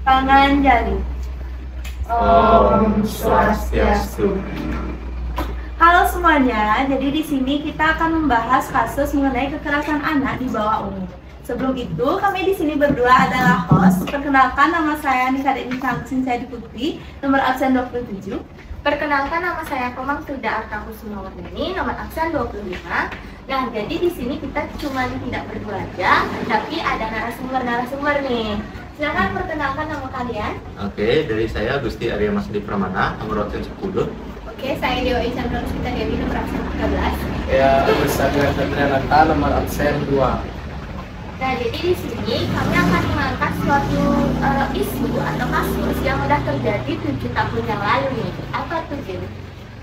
Tangan jari. Om Swastiastu. Halo semuanya, jadi di sini kita akan membahas kasus mengenai kekerasan anak di bawah umur. Sebelum itu, kami di sini berdua adalah host. Perkenalkan, nama saya Nikadeni Sinsayadi Putri, nomor absen 27. Perkenalkan, nama saya Komang Suda Arka Kusuma Wardani, nomor absen 25. Nah, jadi di sini kita cuma tidak berdua aja, tapi ada narasumber nih. Silakan perkenalkan nama kalian. Oke, dari saya Gusti Arya Masdi Pramana, nomor absen 10. Oke, saya Dewa Chandra Rusmita Dewi, nomor absen 13. Ya, Satria Satria nomor absen 2. Nah, jadi di sini kami akan mengangkat suatu isu atau kasus yang sudah terjadi 7 tahun yang lalu nih. Apa tuh, Jin?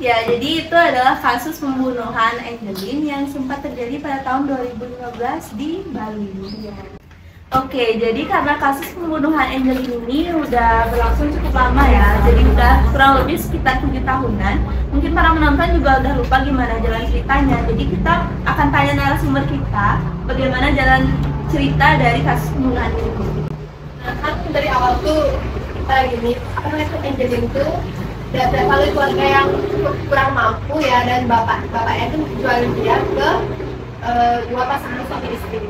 Ya, jadi itu adalah kasus pembunuhan Angelin yang sempat terjadi pada tahun 2015 di Bali. Ya. Oke, jadi karena kasus pembunuhan Angelin ini udah berlangsung cukup lama ya, jadi udah kurang lebih sekitar 7 tahunan. Mungkin para penonton juga udah lupa gimana jalan ceritanya. Jadi kita akan tanya narasumber kita bagaimana jalan cerita dari kasus pembunuhan ini. Nah, kan dari awal tuh gini, karena itu Angelin tuh dari keluarga yang kurang mampu ya, dan bapaknya tuh jualin dia ke dua pasangan suami istri.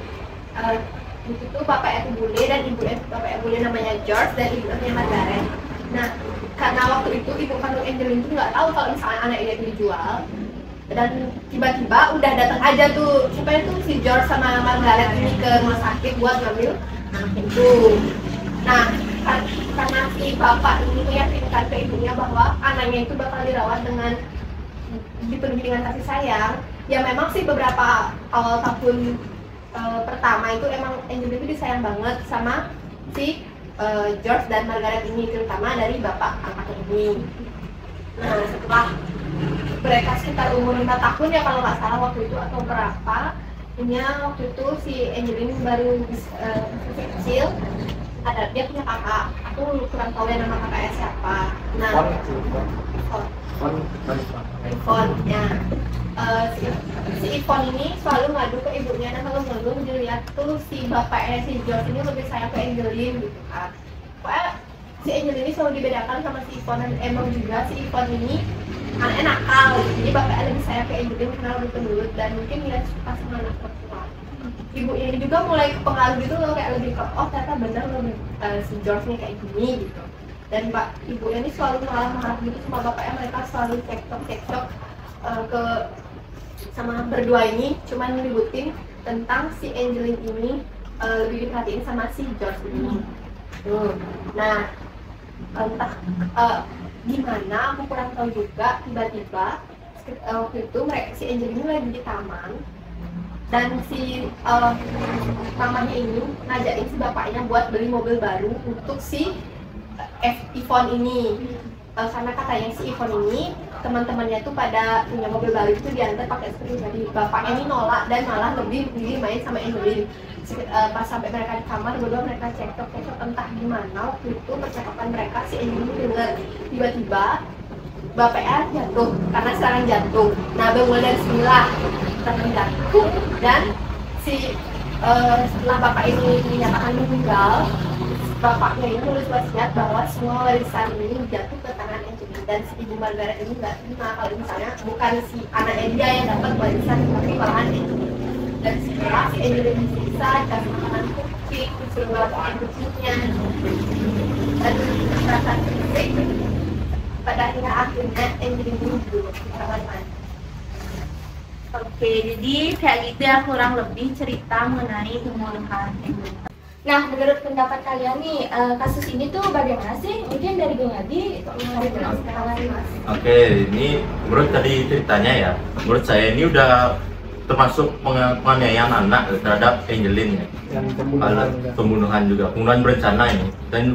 Itu tuh bapaknya tuh bule dan bapaknya bule namanya George dan ibu namanya Margaret. Nah, karena waktu itu ibu kandung Angelin tuh nggak tahu kalau misalnya anak ini itu dijual, dan tiba-tiba udah datang aja tuh supaya tuh si George sama Margaret ini ke rumah sakit buat ngambil anak itu. Nah, karena si bapak ini meyakinkan ke ibunya bahwa anaknya itu bakal dirawat dengan dipenuhi dengan kasih sayang. Ya memang sih beberapa awal tahun pertama itu emang Angelin itu disayang banget sama si George dan Margaret ini, terutama dari bapak angkatnya ini. Nah, setelah mereka sekitar umur 5 tahun ya kalau nggak salah waktu itu atau berapa, waktu itu si Angelin baru kecil. Dia punya kakak, aku kurang tahu ya nama kakaknya siapa. Nah, Ivon ya. Si Ivon ini selalu ngadu ke ibunya, dan kalau ngadu dilihat tuh si bapaknya si George ini lebih sayang ke Angelin gitu kan. Pokoknya si Angelin ini selalu dibedakan sama si Ivon, dan emang juga si Ivon ini anaknya nakal, jadi bapaknya lebih sayang ke Angelin karena lebih penurut dan mungkin dia suka sama anak perempuan. Ibu ini juga mulai kepengaruh gitu loh, kayak lebih ke ternyata bener loh si George nih kayak gini gitu. Dan ibu ini selalu marah-marah gitu sama bapaknya, mereka selalu cekcok ke sama berdua ini, cuman ngeributin tentang si Angelin ini lebih diperhatiin sama si George ini. Nah, entah gimana aku kurang tahu juga, tiba-tiba waktu itu si Angelin ini lagi di taman, dan si mamanya ini ngajakin si bapaknya buat beli mobil baru untuk si Ivon ini. Karena katanya si Ivon ini teman-temannya tuh pada punya mobil baru itu diantar pakai pribadi. Bapaknya ini nolak dan malah lebih milih main sama Angelin. Pas sampai mereka di kamar, berdua mereka cekcok entah gimana waktu itu percakapan mereka. Si Angelin dengar tiba-tiba bapaknya jatuh karena serangan jantung. Nah, bermula dari sinilah serangan jantung, dan si setelah bapak ini dinyatakan meninggal, bapaknya ini menulis wasiat bahwa semua warisan ini jatuh ke tangan Angelin, dan si ibu Margaret ini nggak terima kalau misalnya bukan si anaknya dia yang dapat warisan, tapi malahan Angelin. Dan setelah si Angelin disiksa, dikasih makanan kucing, disuruh ngelakuin kucingnya, dan kekerasan fisik, pada akhirnya Angelin dibunuh di kamar mandi. Oke, jadi kayak gitu ya kurang lebih cerita mengenai pembunuhan Angelin. Nah, menurut pendapat kalian nih, kasus ini tuh bagaimana sih? Mungkin dari Bung Adi, Oke, ini menurut tadi ceritanya ya, menurut saya ini udah termasuk penganiayaan anak terhadap Angelin ya. Pembunuhan juga, pembunuhan berencana ini, dan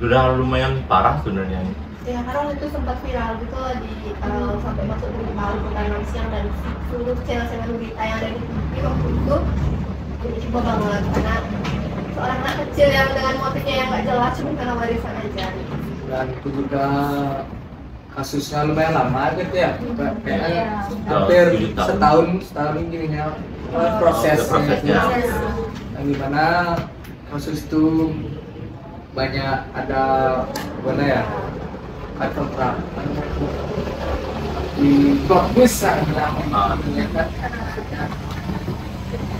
udah lumayan parah sebenarnya. Ya, karena itu sempat viral gitu loh sampai masuk berita liputan siang, dan seluruh channel-channel berita yang ada di TV waktu itu jadi coba banget karena seorang anak kecil yang dengan motifnya yang nggak jelas cuma karena warisan aja. Dan itu juga kasusnya lumayan lama gitu ya, kayaknya hampir setahun gininya prosesnya. Dan gimana kasus itu banyak ada mana ya, kata di besar namanya kan.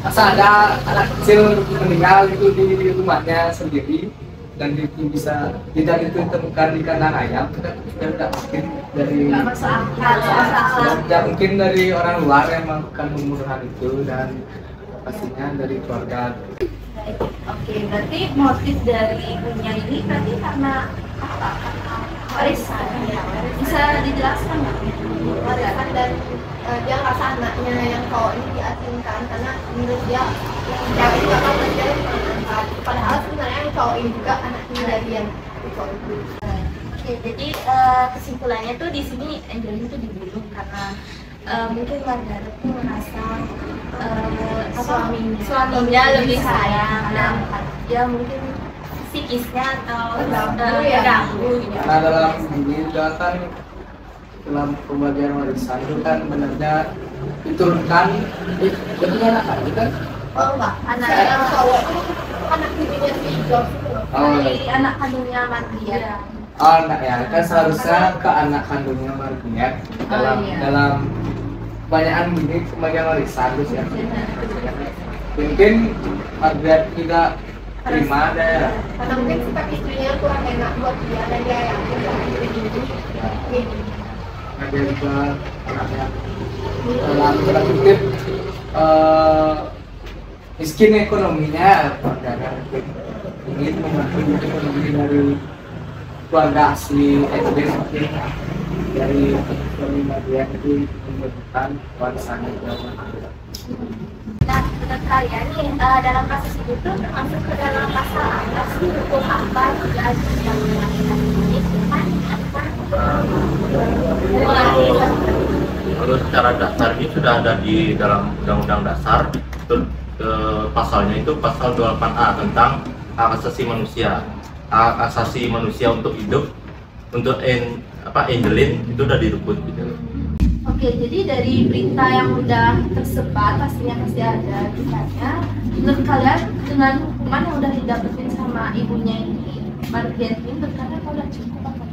Asal ada anak kecil meninggal itu di rumahnya sendiri dan itu bisa tidak ditemukan di kandang ayam, kita tidak mungkin dari tidak mungkin dari orang luar yang melakukan pembunuhan itu, dan pastinya dari keluarga. Oke, berarti motif dari ibunya ini berarti karena apa? Karena warisan ya? Bisa dijelaskan nggak? Warisan, dan dia ngerasa anaknya yang cowok ini diasingkan karena menurut dia yang cewek itu bakal kerja di mana, padahal sebenarnya yang cowok ini juga anaknya dari yang cowok itu. Oke, jadi kesimpulannya tuh di sini Angelin tuh dibunuh karena mungkin Margaret tuh merasa suaminya lebih sayang, dan ya mungkin psikisnya atau terganggu gitu. Nah, dalam ini juga kan dalam pembagian warisan itu kan benernya diturunkan jadi anak lagi kan. Oh enggak, anak yang cowok itu anak ibunya si George itu loh. Dari anak kandungnya Margaret. Oh, anak ya, kan seharusnya ke anak kandungnya Margaret dalam kebanyakan ini pembagian warisan terus ya. Mungkin Margaret tidak terima ada ya. Karena mungkin sikap istrinya kurang enak buat dia dan dia yakin bahwa ini. Ada juga anaknya dalam tanda kutip miskin ekonominya, keluarga ingin membantu ekonomi dari keluarga asli Edwin, mungkin dari keluarga dia itu membutuhkan warisannya ke Margaret. Nah, menurut kalian nih dalam kasus itu tuh termasuk ke dalam pasal apa sih, hukum apa yang melakukan ini? Menurut secara dasar ini sudah ada di dalam Undang-Undang Dasar, itu pasalnya itu pasal 28A tentang hak asasi manusia. Hak asasi manusia untuk hidup, untuk Angelin itu udah direbut gitu. Oke, jadi dari berita yang udah tersebar pastinya pasti ada beritanya. Menurut kalian dengan hukuman yang udah didapetin sama ibunya ini, Margaret ini, menurut kalian udah cukup apa?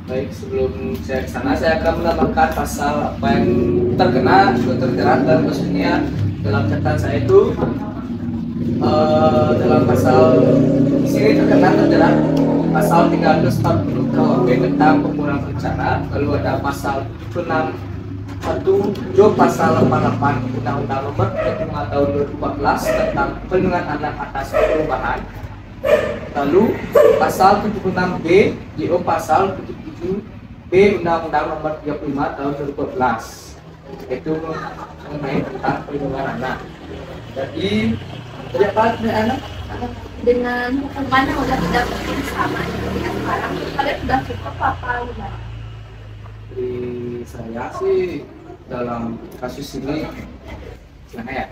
Baik, sebelum saya ke sana saya akan menambahkan pasal apa yang terkena atau terjerat dalam kasus ini ya. Dalam catatan saya itu dalam pasal di sini terjerat pasal 340 KUHP tentang pembunuhan berencana, lalu ada pasal 76 pasal 88 Undang-Undang Nomor 35 Tahun 2014 tentang perlindungan anak atas perubahan. Lalu pasal 76B JO pasal 77B Undang-Undang Nomor 35 Tahun 2014 itu mengenai tentang perlindungan anak. Jadi apa anak? Dengan hukuman yang udah didapetin sama ibunya sekarang, kalian udah cukup apa gimana? Di saya sih dalam kasus ini gimana ya,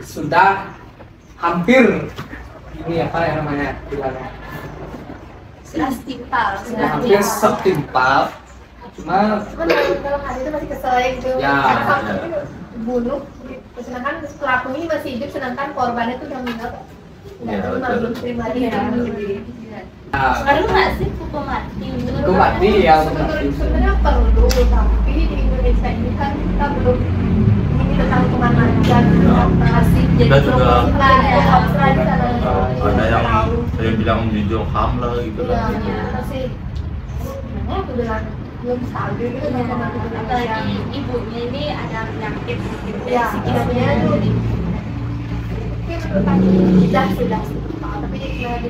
sudah hampir ini apa yang namanya bilangnya, Sudah setimpal, sudah hampir setimpal, cuma dalam hal itu masih kesel gitu. Ya, Karena bunuh, sedangkan pelaku ini masih hidup, sedangkan korbannya itu udah meninggal. Ya, Belum terima dia. Perlu nggak sih hukum mati? hukum mati ya, hukum mati. Sebenarnya perlu, tapi di Indonesia ini kan kita belum ini tentang hukuman mati dan masih Kita juga ada yang bilang menjunjung HAM lah gitu lah. masih sebenarnya itu belum stabil gitu sama Indonesia. Apalagi ibunya ini ada penyakit Ya, ibunya itu mungkin sudah tapi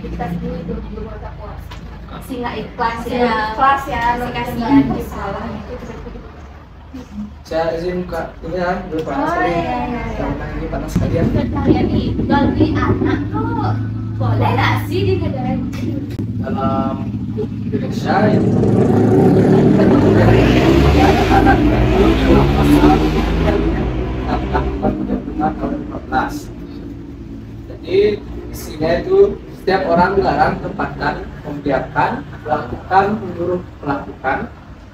dikasih dulu itu belum ada puas. masih nggak ikhlas Iya. ya. Kelas ya, Masih kasihan gitu. gitu. Saya izin buka ini ya, dulu panas sekali. Karena ini panas sekalian. Menurut kalian nih, bagi anak tuh boleh nggak sih di negara ini? Dalam Indonesia itu tahun 15. Jadi isinya itu setiap orang dilarang tempatkan, membiarkan, melakukan, menyuruh melakukan,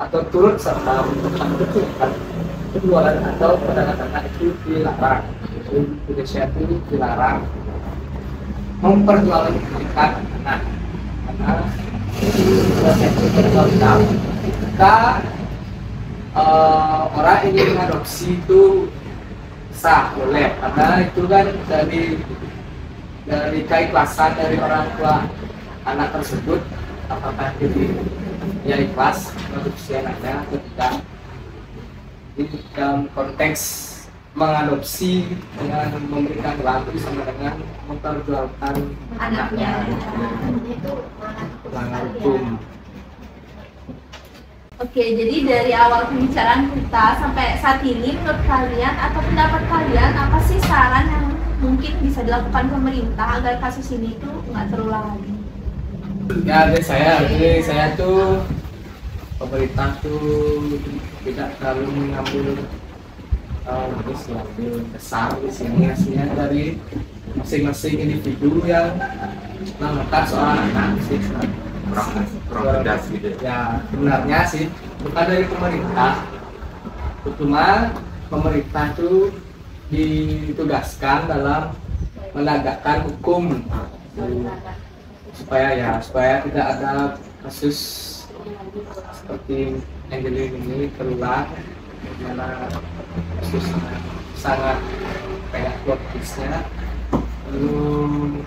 atau turut serta mempertunjukkan penjualan atau perdagangan itu dilarang. Di Indonesia itu dilarang memperjualbelikan anak. kita orang ingin mengadopsi itu sah, boleh, karena itu kan dari keikhlasan dari orang tua anak tersebut, apakah dia ikhlas mengadopsi anaknya atau tidak. Jadi dalam konteks mengadopsi dengan memberikan lagu sama dengan memperjualkan anaknya, itu melanggar hukum. Oke, jadi dari awal pembicaraan kita sampai saat ini, menurut kalian atau pendapat kalian, apa sih saran yang mungkin bisa dilakukan pemerintah agar kasus ini tuh nggak terulang lagi? Ya, dari saya tuh pemerintah tuh tidak terlalu mengambil sesuatu besar di sini, hasilnya dari masing-masing individu yang melakukan soal anak sih. Kurang tegas gitu. Ya, sebenarnya sih bukan dari pemerintah, cuma pemerintah itu ditugaskan dalam menegakkan hukum supaya tidak ada kasus seperti Angelin ini terulang, karena kasus sangat kayak politisnya. Lalu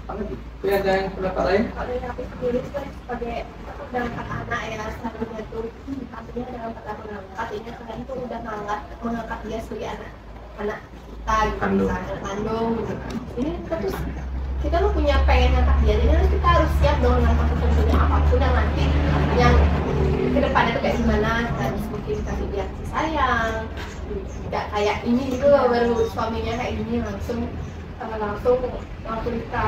apa lagi? Itu ada yang pendapat lain? kalau yang aku sendiri sebagai mengangkat anak ya, seharusnya tuh artinya dalam kata mengangkat ini kalian tuh udah mengangkat dia sebagai anak kita gitu, misalnya kandung gitu. Ini kita tuh punya pengen ngangkat dia, jadi kita harus siap dong dengan konsekuensinya apapun yang nanti yang kedepannya tuh kayak gimana. Harus mungkin kasih dia kasih sayang, tidak kayak ini gitu loh, baru suaminya kayak gini langsung kita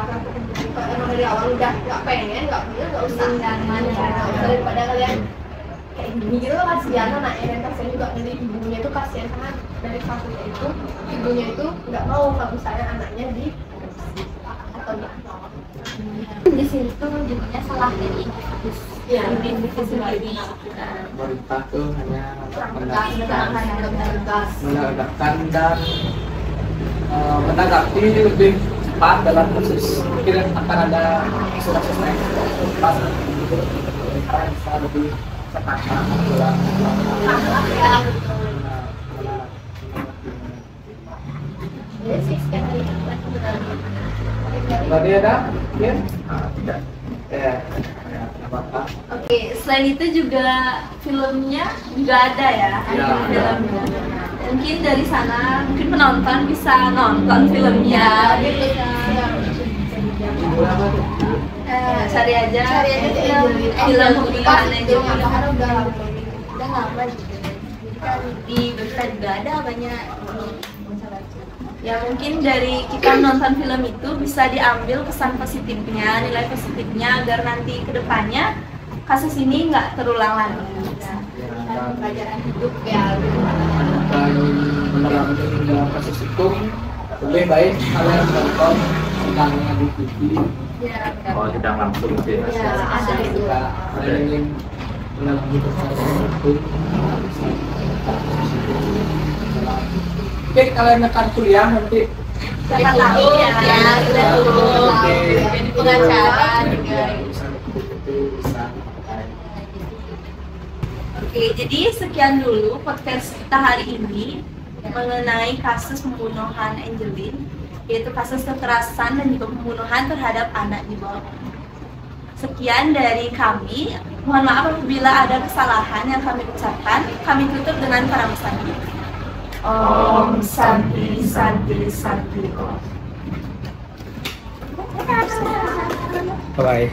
emang dari awal udah nggak pengen, nggak punya, nggak usah daripada kalian kayak gini gitu loh. Kasihan anaknya dan kasihan juga dari ibunya itu, kasihan karena dari kasusnya itu ibunya itu nggak mau kalau misalnya anaknya di atau Di sini tuh jadinya salah dari individu sendiri. Pemerintah tuh hanya tegas. menegakkan dan menanggapi lebih cepat dalam kasus. Mungkin akan ada kasus lain cepat, bisa lebih cepat Berarti ada? Ya? Tidak. Ya, apa-apa. Oke, selain itu juga filmnya juga ada ya, di dalamnya. Mungkin dari sana, mungkin penonton bisa nonton filmnya. Cari aja film pembunuhan Angelin. Udah lama gitu. Jadi kan di berita juga ada banyak. Ya mungkin dari kita menonton film itu bisa diambil kesan positifnya, nilai positifnya agar nanti kedepannya kasus ini nggak terulang lagi. Pelajaran hidup ya. Dalam kasus hukum lebih baik kalian menonton tentangnya di TV. Oh, tidak langsung sih. Ya, ada itu. Ada yang ingin menangani kasus hukum. Oke, kalian akan kuliah nanti. Siapa tahu ya, kita turun pengacara juga. Oke, jadi sekian dulu podcast kita hari ini mengenai kasus pembunuhan Angelin, yaitu kasus kekerasan dan juga pembunuhan terhadap anak di bawah. Sekian dari kami. Mohon maaf apabila ada kesalahan yang kami ucapkan. Kami tutup dengan paramesan. Om Santi Santi Santi Om. Bye.